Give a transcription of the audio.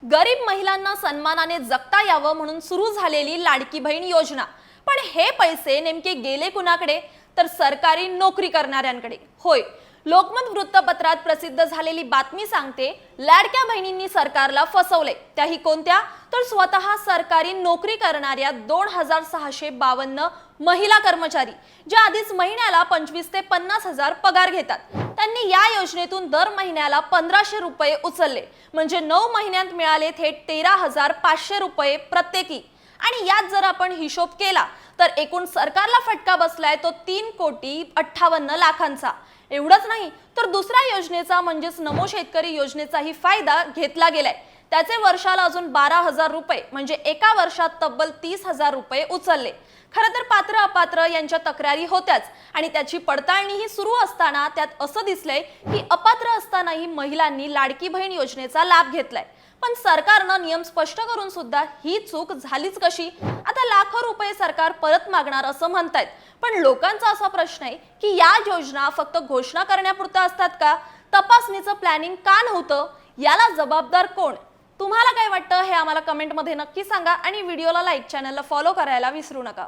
गरीब महिलांना सन्मानाने जगता यावं म्हणून सुरू झालेली लाडकी बहीण योजना। पण हे पैसे नेमके गेले कुणाकडे? तर सरकारी नोकरी करणाऱ्यांकडे। होय, लोकमत वृत्तपत्रात प्रसिद्ध झालेली बातमी सांगते, लाडक्या बहिणींनी सरकारला फसवले। त्याही कोणत्या? तर स्वतः सरकारी नोकरी करणाऱ्या 2652 महिला कर्मचारी, ज्या आधीच महिन्याला 25 ते 50 हजार पगार घेतात। त्यांनी या योजनेतून दर महिन्याला 1500 रुपये उचलले, म्हणजे 9 महिन्यात मिळाले थेट 13,500 रुपये प्रत्येकी। आणि यात जर आपण हिशोब केला तर एकूण सरकारला फटका बसलाय तो 3,58,00,000 एवढंच नाही तर दुसऱ्या योजनेचा म्हणजेच नमो शेतकरी योजनेचाही फायदा घेतला गेलाय। त्याचे वर्षाला अजून 12,000 रुपये म्हणजे एका वर्षात तब्बल 30,000 रुपये उचलले। खरं तर पात्र अपात्र यांच्या तक्रारी होत्याच आणि त्याची पडताळणीही सुरू असताना त्यात असं दिसलंय की अपात्र असतानाही महिलांनी लाडकी बहीण योजनेचा लाभ घेतलाय। पण सरकारनं नियम स्पष्ट करून सुद्धा ही चूक झालीच कशी? आता लाखो रुपये सरकार परत मागणार असं म्हणतायत, पण लोकांचा असा प्रश्न आहे की या योजना फक्त घोषणा करण्यापुरता असतात का? तपासणीचं प्लॅनिंग का नव्हतं? याला जबाबदार कोण? तुम्हाला काय वाटतं हे आम्हाला कमेंटमध्ये नक्की सांगा आणि व्हिडिओला लाईक, चॅनलला फॉलो करायला विसरू नका।